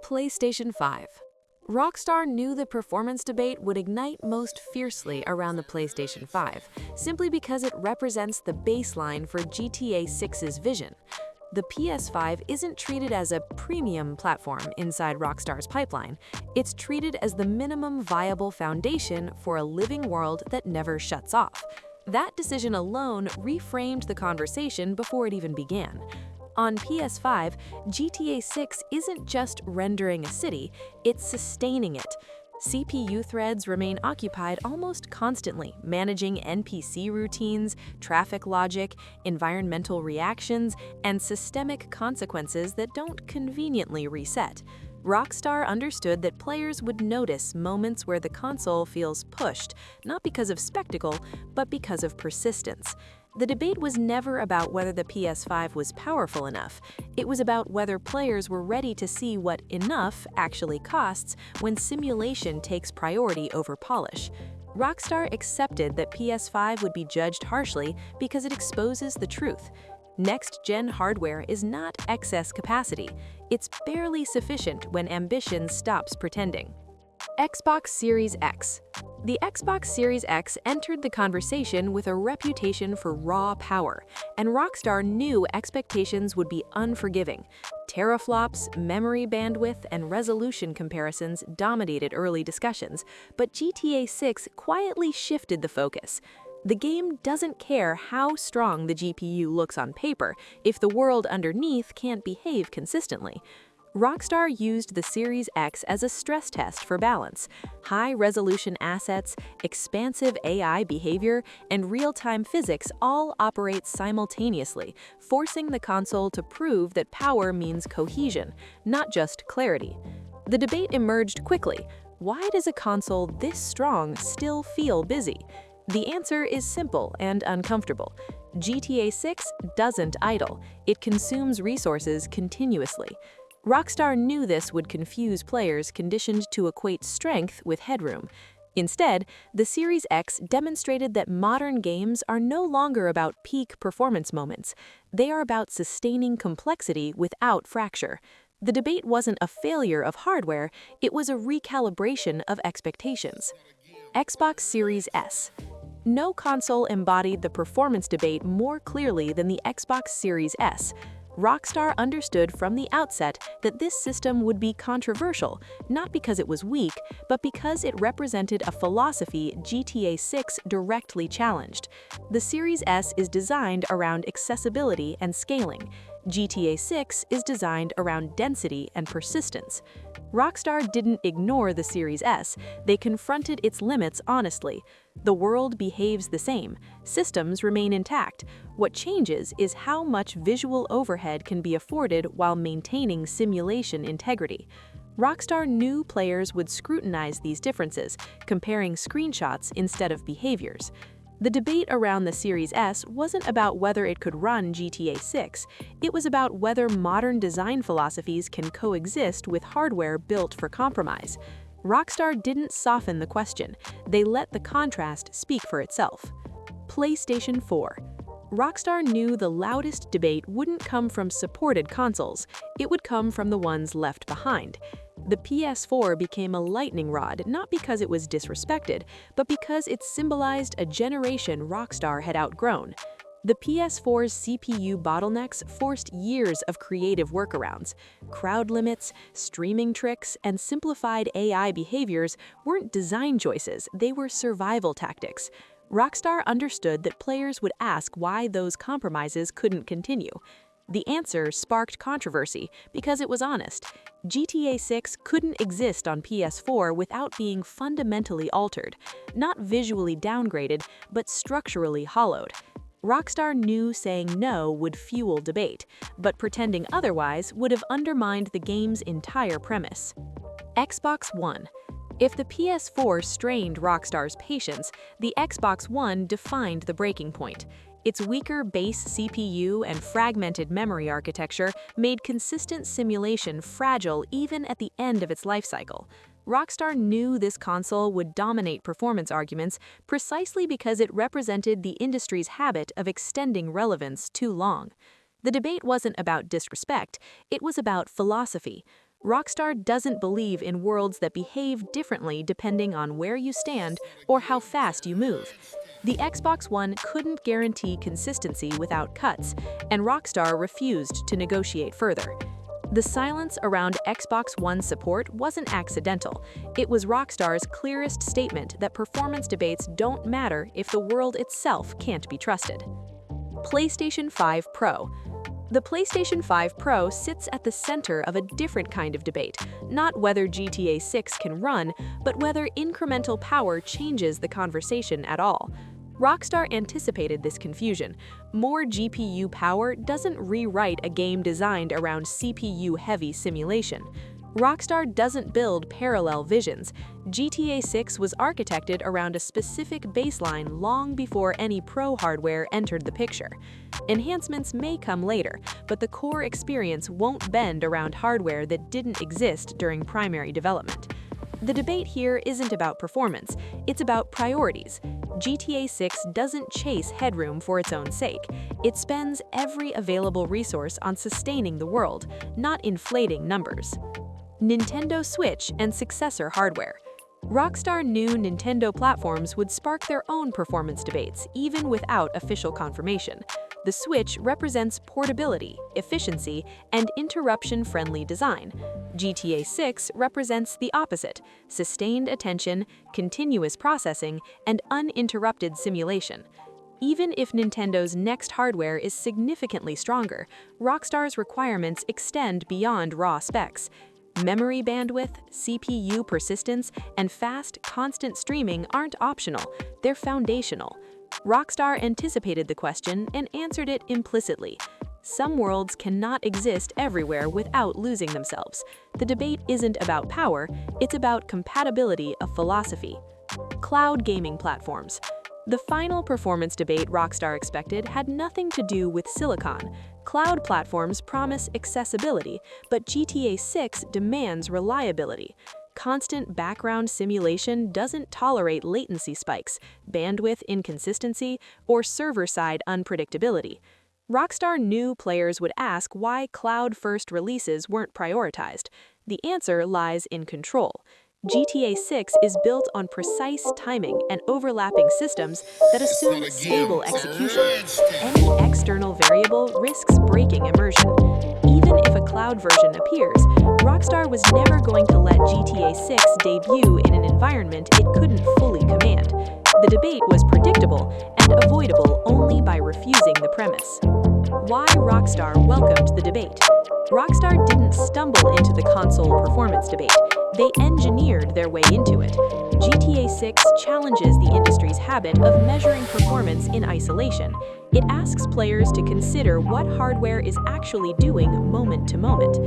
PlayStation 5. Rockstar knew the performance debate would ignite most fiercely around the PlayStation 5, simply because it represents the baseline for GTA 6's vision. The PS5 isn't treated as a premium platform inside Rockstar's pipeline. It's treated as the minimum viable foundation for a living world that never shuts off. That decision alone reframed the conversation before it even began. On PS5, GTA 6 isn't just rendering a city, it's sustaining it. CPU threads remain occupied almost constantly, managing NPC routines, traffic logic, environmental reactions, and systemic consequences that don't conveniently reset. Rockstar understood that players would notice moments where the console feels pushed, not because of spectacle, but because of persistence. The debate was never about whether the PS5 was powerful enough. It was about whether players were ready to see what enough actually costs when simulation takes priority over polish. Rockstar accepted that PS5 would be judged harshly because it exposes the truth. Next-gen hardware is not excess capacity. It's barely sufficient when ambition stops pretending. Xbox Series X. The Xbox Series X entered the conversation with a reputation for raw power, and Rockstar knew expectations would be unforgiving. Teraflops, memory bandwidth, and resolution comparisons dominated early discussions, but GTA 6 quietly shifted the focus. The game doesn't care how strong the GPU looks on paper if the world underneath can't behave consistently. Rockstar used the Series X as a stress test for balance. High-resolution assets, expansive AI behavior, and real-time physics all operate simultaneously, forcing the console to prove that power means cohesion, not just clarity. The debate emerged quickly. Why does a console this strong still feel busy? The answer is simple and uncomfortable. GTA 6 doesn't idle. It consumes resources continuously. Rockstar knew this would confuse players conditioned to equate strength with headroom. Instead, the Series X demonstrated that modern games are no longer about peak performance moments. They are about sustaining complexity without fracture. The debate wasn't a failure of hardware, it was a recalibration of expectations. Xbox Series S. No console embodied the performance debate more clearly than the Xbox Series S. Rockstar understood from the outset that this system would be controversial, not because it was weak, but because it represented a philosophy GTA 6 directly challenged. The Series S is designed around accessibility and scaling. GTA 6 is designed around density and persistence. Rockstar didn't ignore the Series S, they confronted its limits honestly. The world behaves the same, systems remain intact. What changes is how much visual overhead can be afforded while maintaining simulation integrity. Rockstar knew players would scrutinize these differences, comparing screenshots instead of behaviors. The debate around the Series S wasn't about whether it could run GTA 6, it was about whether modern design philosophies can coexist with hardware built for compromise. Rockstar didn't soften the question, they let the contrast speak for itself. PlayStation 4. Rockstar knew the loudest debate wouldn't come from supported consoles, it would come from the ones left behind. The PS4 became a lightning rod not because it was disrespected, but because it symbolized a generation Rockstar had outgrown. The PS4's CPU bottlenecks forced years of creative workarounds. Crowd limits, streaming tricks, and simplified AI behaviors weren't design choices, they were survival tactics. Rockstar understood that players would ask why those compromises couldn't continue. The answer sparked controversy because it was honest. GTA 6 couldn't exist on PS4 without being fundamentally altered, not visually downgraded, but structurally hollowed. Rockstar knew saying no would fuel debate, but pretending otherwise would have undermined the game's entire premise. Xbox One. If the PS4 strained Rockstar's patience, the Xbox One defined the breaking point. Its weaker base CPU and fragmented memory architecture made consistent simulation fragile even at the end of its lifecycle. Rockstar knew this console would dominate performance arguments precisely because it represented the industry's habit of extending relevance too long. The debate wasn't about disrespect, it was about philosophy. Rockstar doesn't believe in worlds that behave differently depending on where you stand or how fast you move. The Xbox One couldn't guarantee consistency without cuts, and Rockstar refused to negotiate further. The silence around Xbox One support wasn't accidental. It was Rockstar's clearest statement that performance debates don't matter if the world itself can't be trusted. PlayStation 5 Pro. The PlayStation 5 Pro sits at the center of a different kind of debate, not whether GTA 6 can run, but whether incremental power changes the conversation at all. Rockstar anticipated this confusion. More GPU power doesn't rewrite a game designed around CPU-heavy simulation. Rockstar doesn't build parallel visions. GTA 6 was architected around a specific baseline long before any Pro hardware entered the picture. Enhancements may come later, but the core experience won't bend around hardware that didn't exist during primary development. The debate here isn't about performance, it's about priorities. GTA 6 doesn't chase headroom for its own sake. It spends every available resource on sustaining the world, not inflating numbers. Nintendo Switch and successor hardware. Rockstar knew Nintendo platforms would spark their own performance debates, even without official confirmation. The Switch represents portability, efficiency, and interruption-friendly design. GTA 6 represents the opposite: sustained attention, continuous processing, and uninterrupted simulation. Even if Nintendo's next hardware is significantly stronger, Rockstar's requirements extend beyond raw specs. Memory bandwidth, CPU persistence, and fast, constant streaming aren't optional, they're foundational. Rockstar anticipated the question and answered it implicitly. Some worlds cannot exist everywhere without losing themselves. The debate isn't about power, it's about compatibility of philosophy. Cloud gaming platforms. The final performance debate Rockstar expected had nothing to do with silicon. Cloud platforms promise accessibility, but GTA 6 demands reliability. Constant background simulation doesn't tolerate latency spikes, bandwidth inconsistency, or server-side unpredictability. Rockstar knew players would ask why cloud-first releases weren't prioritized. The answer lies in control. GTA 6 is built on precise timing and overlapping systems that assume stable execution. Any external variable risks breaking immersion. Even if a cloud version appears, Rockstar was never going to let GTA 6 debut in an environment it couldn't fully command. The debate was predictable and avoidable only by refusing the premise. Why Rockstar welcomed the debate. Rockstar didn't stumble into the console performance debate. They engineered their way into it. GTA 6 challenges the industry's habit of measuring performance in isolation. It asks players to consider what hardware is actually doing moment to moment,